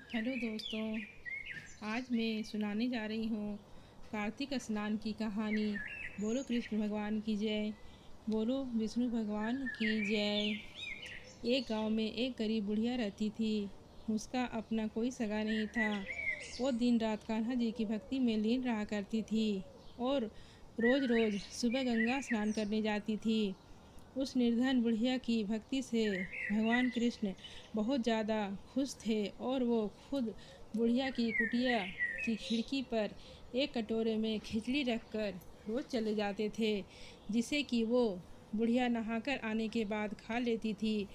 Hello दोस्तों, आज मैं सुनाने जा रही हूँ कार्तिक स्नान की कहानी। बोलो कृष्ण भगवान की जय, बोलो विष्णु भगवान की जय। एक गांव में एक गरीब बुढ़िया रहती थी। उसका अपना कोई सगा नहीं था। वो दिन रात कान्हा जी की भक्ति में लीन रहा करती थी और रोज़ रोज़ सुबह गंगा स्नान करने जाती थी। उस निर्धन बुढ़िया की भक्ति से भगवान कृष्ण बहुत ज़्यादा खुश थे और वो खुद बुढ़िया की कुटिया की खिड़की पर एक कटोरे में खिचड़ी रखकर रोज़ चले जाते थे, जिसे कि वो बुढ़िया नहाकर आने के बाद खा लेती थी।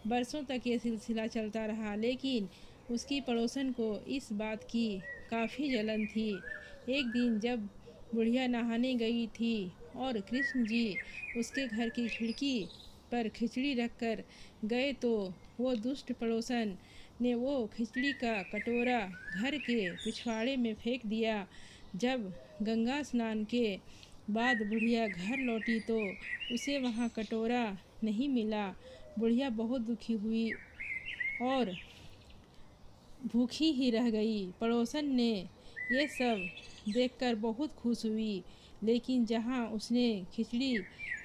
बरसों तक ये सिलसिला चलता रहा, लेकिन उसकी पड़ोसन को इस बात की काफ़ी जलन थी। एक दिन जब बुढ़िया नहाने गई थी और कृष्ण जी उसके घर की खिड़की पर खिचड़ी रखकर गए, तो वो दुष्ट पड़ोसन ने वो खिचड़ी का कटोरा घर के पिछवाड़े में फेंक दिया। जब गंगा स्नान के बाद बुढ़िया घर लौटी तो उसे वहाँ कटोरा नहीं मिला। बुढ़िया बहुत दुखी हुई और भूखी ही रह गई। पड़ोसन ने ये सब देखकर बहुत खुश हुई, लेकिन जहाँ उसने खिचड़ी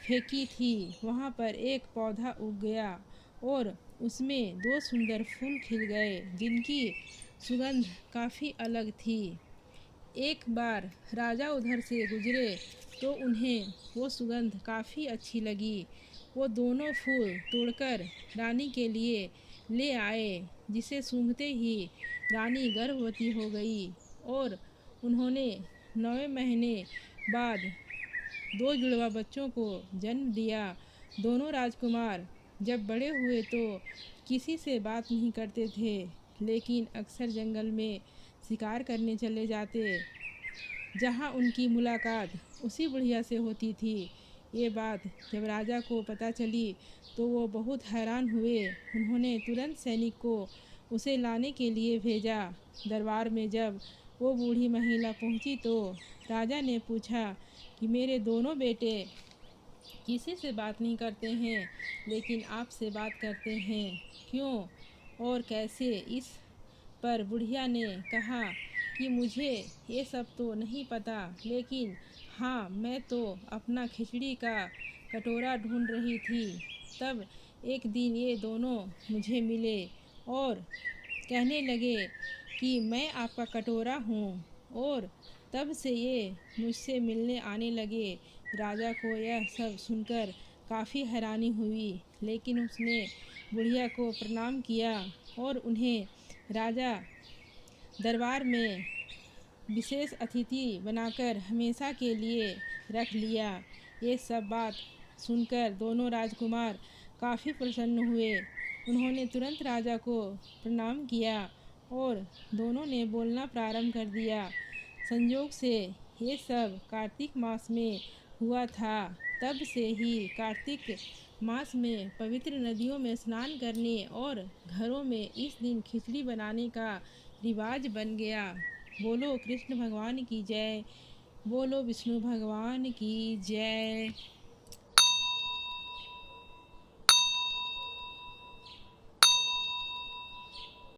फेंकी थी वहाँ पर एक पौधा उग गया और उसमें दो सुंदर फूल खिल गए, जिनकी सुगंध काफ़ी अलग थी। एक बार राजा उधर से गुजरे तो उन्हें वो सुगंध काफ़ी अच्छी लगी। वो दोनों फूल तोड़कर रानी के लिए ले आए, जिसे सूंघते ही रानी गर्भवती हो गई और उन्होंने 9वें महीने बाद दो जुड़वा बच्चों को जन्म दिया। दोनों राजकुमार जब बड़े हुए तो किसी से बात नहीं करते थे, लेकिन अक्सर जंगल में शिकार करने चले जाते, जहाँ उनकी मुलाकात उसी बुढ़िया से होती थी। ये बात जब राजा को पता चली तो वो बहुत हैरान हुए। उन्होंने तुरंत सैनिक को उसे लाने के लिए भेजा। दरबार में जब वो बूढ़ी महिला पहुंची तो राजा ने पूछा कि मेरे दोनों बेटे किसी से बात नहीं करते हैं, लेकिन आपसे बात करते हैं, क्यों और कैसे? इस पर बुढ़िया ने कहा कि मुझे ये सब तो नहीं पता, लेकिन हाँ, मैं तो अपना खिचड़ी का कटोरा ढूंढ रही थी। तब एक दिन ये दोनों मुझे मिले और कहने लगे कि मैं आपका कटोरा हूँ, और तब से ये मुझसे मिलने आने लगे। राजा को यह सब सुनकर काफ़ी हैरानी हुई, लेकिन उसने बुढ़िया को प्रणाम किया और उन्हें राजा दरबार में विशेष अतिथि बनाकर हमेशा के लिए रख लिया। ये सब बात सुनकर दोनों राजकुमार काफ़ी प्रसन्न हुए। उन्होंने तुरंत राजा को प्रणाम किया और दोनों ने बोलना प्रारंभ कर दिया। संयोग से ये सब कार्तिक मास में हुआ था। तब से ही कार्तिक मास में पवित्र नदियों में स्नान करने और घरों में इस दिन खिचड़ी बनाने का रिवाज बन गया। बोलो कृष्ण भगवान की जय, बोलो विष्णु भगवान की जय।